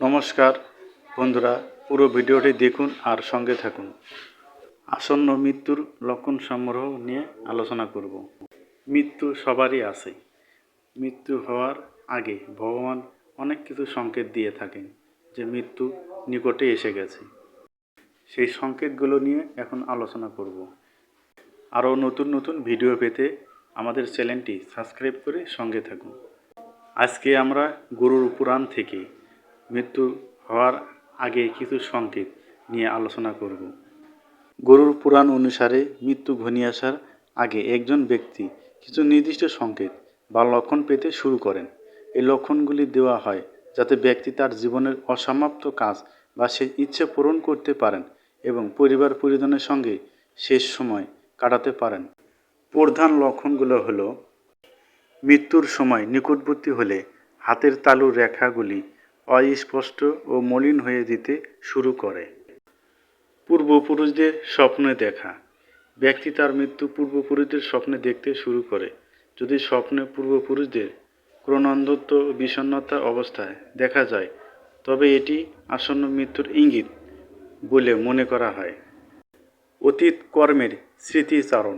নমস্কার বন্ধুরা, পুরো ভিডিওটি দেখুন আর সঙ্গে থাকুন। আসন্ন মৃত্যুর লক্ষণ সংগ্রহ নিয়ে আলোচনা করব। মৃত্যু সবারই আছে। মৃত্যু হওয়ার আগে ভগবান অনেক কিছু সংকেত দিয়ে থাকেন যে মৃত্যু নিকটে এসে গেছে। সেই সংকেতগুলো নিয়ে এখন আলোচনা করব। আরও নতুন নতুন ভিডিও পেতে আমাদের চ্যানেলটি সাবস্ক্রাইব করে সঙ্গে থাকুন। আজকে আমরা গরুর পুরাণ থেকে মৃত্যু হওয়ার আগে কিছু সংকেত নিয়ে আলোচনা করব। গরুর পুরাণ অনুসারে মৃত্যু ঘনিয়ে আসার আগে একজন ব্যক্তি কিছু নির্দিষ্ট সংকেত বা লক্ষণ পেতে শুরু করেন। এই লক্ষণগুলি দেওয়া হয় যাতে ব্যক্তি তার জীবনের অসমাপ্ত কাজ বা সে ইচ্ছে পূরণ করতে পারেন এবং পরিবার পরিজনের সঙ্গে শেষ সময় কাটাতে পারেন। প্রধান লক্ষণগুলো হলো: মৃত্যুর সময় নিকটবর্তী হলে হাতের তালুর রেখাগুলি অস্পষ্ট ও মলিন হয়ে যেতে শুরু করে। পূর্বপুরুষদের স্বপ্নে দেখা। ব্যক্তি তার মৃত্যু পূর্বপুরুষদের স্বপ্নে দেখতে শুরু করে। যদি স্বপ্নে পূর্বপুরুষদের ক্রন্দনরত বিষণ্ণতা অবস্থায় দেখা যায়, তবে এটি আসন্ন মৃত্যুর ইঙ্গিত বলে মনে করা হয়। অতীত কর্মের স্মৃতিচারণ।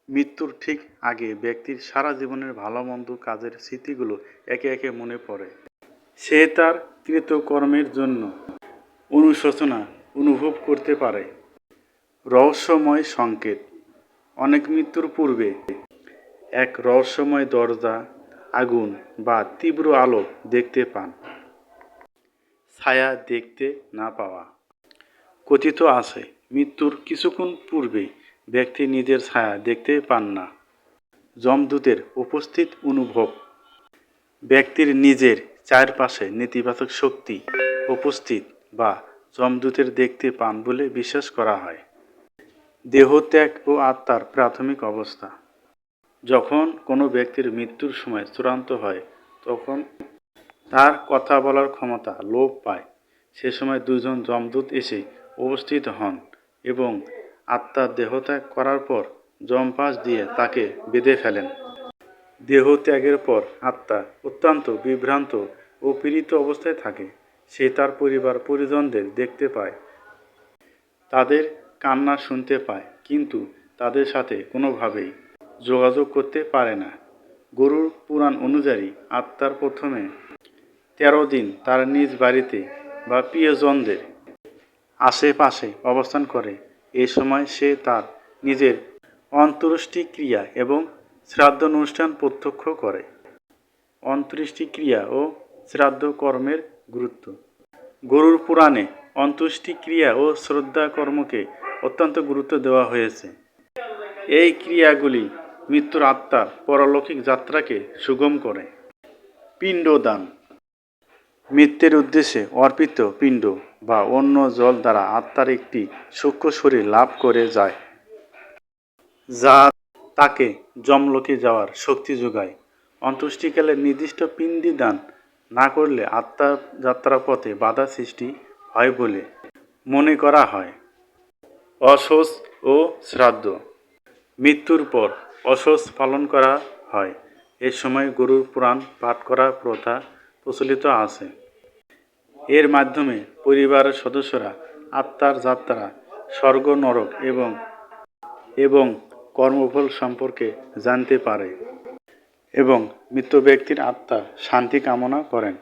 মৃত্যুর ঠিক আগে ব্যক্তির সারা জীবনের ভালো মন্দ কাজের স্মৃতিগুলো একে একে মনে পড়ে। সে তার কৃতকর্মের জন্য অনুশোচনা অনুভব করতে পারে। রহস্যময় সংকেত। অনেক মৃত্যুর পূর্বে এক রহস্যময় দরজা, আগুন বা তীব্র আলো দেখতে পান। ছায়া দেখতে না পাওয়া। কথিত আছে, মৃত্যুর কিছুক্ষণ পূর্বে ব্যক্তি নিজের ছায়া দেখতে পান না। যমদূতের উপস্থিত অনুভব। ব্যক্তির নিজের চারপাশে নেতিবাচক শক্তি উপস্থিত বা যমদূতের দেখতে পান বলে বিশ্বাস করা হয়। দেহত্যাগ ও আত্মার প্রাথমিক অবস্থা। যখন কোনো ব্যক্তির মৃত্যুর সময় চূড়ান্ত হয়, তখন তার কথা বলার ক্ষমতা লোপ পায়। সে সময় দুজন যমদূত এসে উপস্থিত হন এবং আত্মার দেহত্যাগ করার পর যমপাশ দিয়ে তাকে বেঁধে ফেলেন। দেহত্যাগের পর আত্মা অত্যন্ত বিভ্রান্ত ও পীড়িত অবস্থায় থাকে। সে তার পরিবার পরিজনদের দেখতে পায়, তাদের কান্না শুনতে পায়, কিন্তু তাদের সাথে কোনোভাবেই যোগাযোগ করতে পারে না। গরুর পুরাণ অনুযায়ী আত্মার প্রথমে 13 দিন তার নিজ বাড়িতে বা প্রিয়জনদের আশেপাশে অবস্থান করে। এই সময় সে তার নিজের অন্ত্যেষ্টিক্রিয়া এবং শ্রাদ্ধ অনুষ্ঠান প্রত্যক্ষ করে। অন্ত্যেষ্টিক্রিয়া ও শ্রাদ্ধ কর্মের গুরুত্ব। গরুর পুরাণে অন্ত্যেষ্টিক্রিয়া ও শ্রদ্ধা কর্মকে অত্যন্ত গুরুত্ব দেওয়া হয়েছে। এই ক্রিয়াগুলি মৃত্যুর আত্মার পরলৌকিক যাত্রাকে সুগম করে। পিণ্ডদান। মৃত্যুর উদ্দেশ্যে অর্পিত পিণ্ড বা অন্য জল দ্বারা আত্মার একটি সূক্ষ্ম শরীর লাভ করে যায়, যা তাকে যমলোকে যাওয়ার শক্তি যোগায়। অন্ত্যেষ্টিকালে নির্দিষ্ট পিণ্ডি দান না করলে আত্মার যাত্রাপথে বাধা সৃষ্টি হয় বলে মনে করা হয়। অশৌচ ও শ্রাদ্ধ। মৃত্যুর পর অশৌচ পালন করা হয়। এ সময় গরুর পুরাণ পাঠ করার প্রথা প্রচলিত আছে। এর মাধ্যমে পরিবারের সদস্যরা আত্মার যাত্রা, স্বর্গ নরক এবং কর্মফল সম্পর্কে জানতে পারে এবং মৃত ব্যক্তির আত্মার শান্তি কামনা করেন।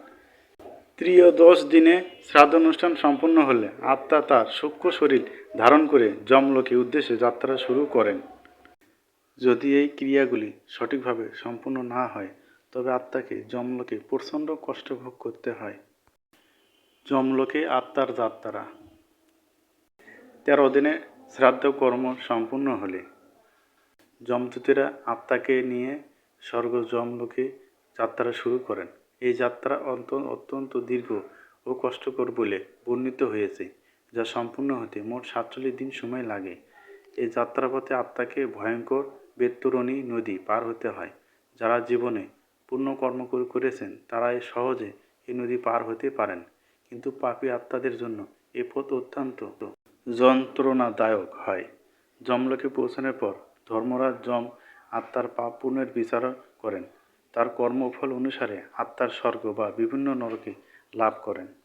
ত্রয়োদশ দিনে শ্রাদ্ধানুষ্ঠান সম্পন্ন হলে আত্মা তার সূক্ষ্ম শরীর ধারণ করে যমলোকে উদ্দেশ্যে যাত্রা শুরু করেন। যদি এই ক্রিয়াগুলি সঠিকভাবে সম্পূর্ণ না হয়, তবে আত্মাকে যমলোকে প্রচণ্ড কষ্ট ভোগ করতে হয়। যমলোকে আত্মার যাত্রা। 13 দিনে শ্রাদ্ধ কর্ম সম্পূর্ণ হলে যমদূতেরা আত্মাকে নিয়ে স্বর্গ যমলোকে যাত্রা শুরু করেন। এই যাত্রা অত্যন্ত দীর্ঘ ও কষ্টকর বলে বর্ণিত হয়েছে, যা সম্পূর্ণ হতে মোট 47 দিন সময় লাগে। এই যাত্রাপথে আত্মাকে ভয়ঙ্কর বেত্তরণী নদী পার হতে হয়। যারা জীবনে পুণ্যকর্ম করেছেন তারা সহজে এই নদী পার হতে পারেন, কিন্তু পাপী আত্মাদের জন্য এ পথ অত্যন্ত যন্ত্রণাদায়ক হয়। যমলোকে পৌঁছানোর পর ধর্মরাজ যম আত্মার পাপ পুণ্যের বিচার করেন। তার কর্মফল অনুসারে আত্মার স্বর্গ বা বিভিন্ন নরকে লাভ করেন।